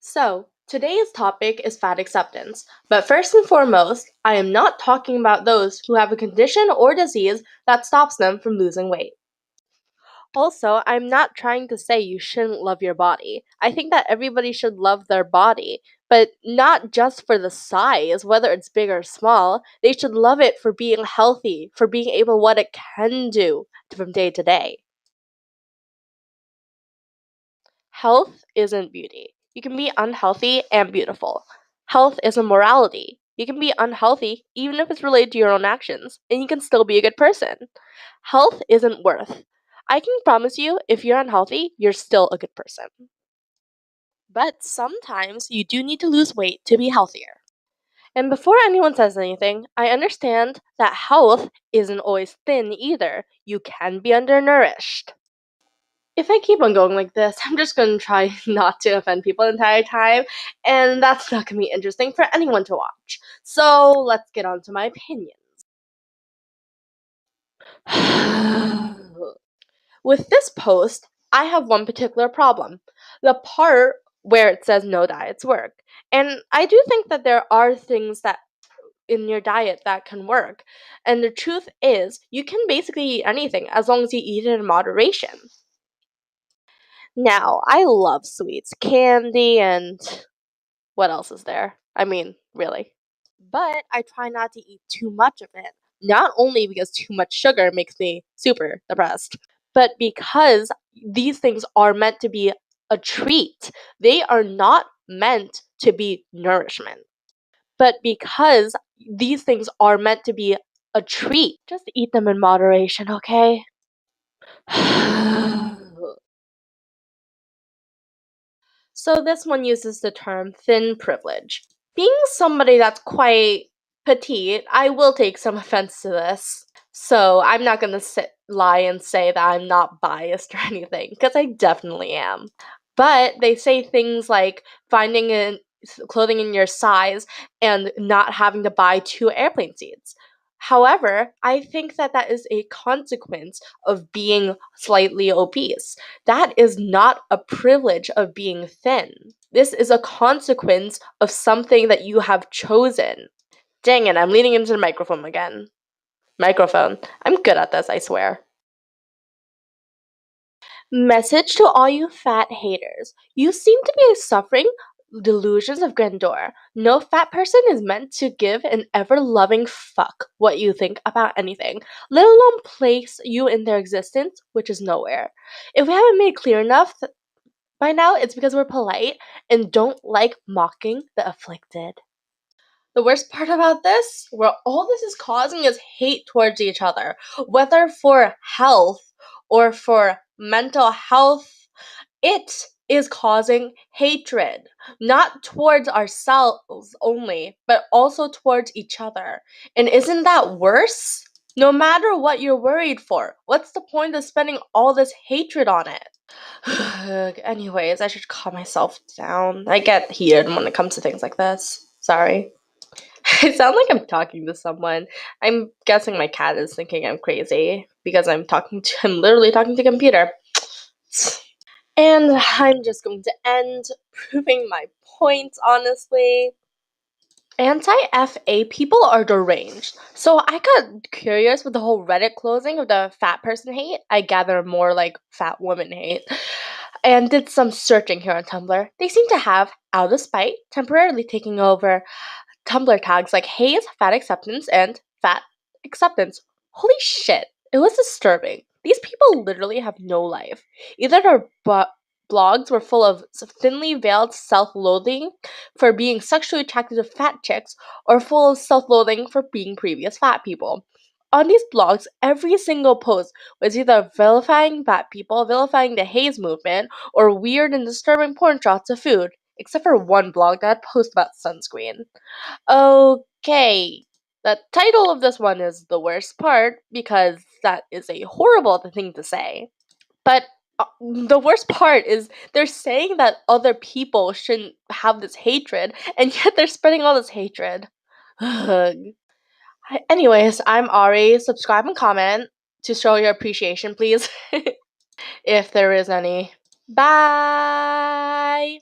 So, today's topic is fat acceptance. But first and foremost, I am not talking about those who have a condition or disease that stops them from losing weight. Also, I'm not trying to say you shouldn't love your body. I think that everybody should love their body, but not just for the size, whether it's big or small. They should love it for being healthy, for being able what it can do from day to day. Health isn't beauty. You can be unhealthy and beautiful. Health isn't morality. You can be unhealthy even if it's related to your own actions, and you can still be a good person. Health isn't worth. I can promise you, if you're unhealthy, you're still a good person. But sometimes you do need to lose weight to be healthier. And before anyone says anything, I understand that health isn't always thin either. You can be undernourished. If I keep on going like this, I'm just going to try not to offend people the entire time, and that's not going to be interesting for anyone to watch. So let's get on to my opinions. With this post, I have one particular problem. The part where it says no diets work. And I do think that there are things that in your diet that can work. And the truth is, you can basically eat anything as long as you eat it in moderation. Now, I love sweets, candy, and what else is there? I mean, really. But I try not to eat too much of it. Not only because too much sugar makes me super depressed, but because these things are meant to be a treat. They are not meant to be nourishment. But because these things are meant to be a treat, just eat them in moderation, okay? So this one uses the term thin privilege. Being somebody that's quite petite, I will take some offense to this. So I'm not gonna lie and say that I'm not biased or anything, because I definitely am. But they say things like finding clothing in your size and not having to buy two airplane seats. However, I think that that is a consequence of being slightly obese. That is not a privilege of being thin. This is a consequence of something that you have chosen. Dang it, I'm leaning into the microphone again. Microphone. I'm good at this, I swear. Message to all you fat haters. You seem to be suffering delusions of grandeur. No fat person is meant to give an ever loving fuck what you think about anything, let alone place you in their existence, which is nowhere. If we haven't made clear enough by now, it's because we're polite and don't like mocking the afflicted. The worst part about this, where all this is causing is hate towards each other, whether for health or for mental health, it is causing hatred, not towards ourselves only, but also towards each other. And isn't that worse? No matter what you're worried for, what's the point of spending all this hatred on it? Anyways, I should calm myself down. I get heated when it comes to things like this. Sorry. I sound like I'm talking to someone. I'm guessing my cat is thinking I'm crazy because I'm literally talking to a computer. And I'm just going to end proving my point, honestly. Anti-FA people are deranged. So I got curious with the whole Reddit closing of the fat person hate. I gather more like fat woman hate. And did some searching here on Tumblr. They seem to have, out of spite, temporarily taking over Tumblr tags like Hayes, Fat Acceptance, and Fat Acceptance. Holy shit, it was disturbing. These people literally have no life. Either their blogs were full of thinly veiled self-loathing for being sexually attracted to fat chicks, or full of self-loathing for being previous fat people. On these blogs, every single post was either vilifying fat people, vilifying the Hayes movement, or weird and disturbing porn shots of food, except for one blog that posts about sunscreen. Okay, the title of this one is the worst part because that is a horrible thing to say. But the worst part is they're saying that other people shouldn't have this hatred, and yet they're spreading all this hatred. Ugh. Anyways, I'm Ari. Subscribe and comment to show your appreciation, please, if there is any. Bye!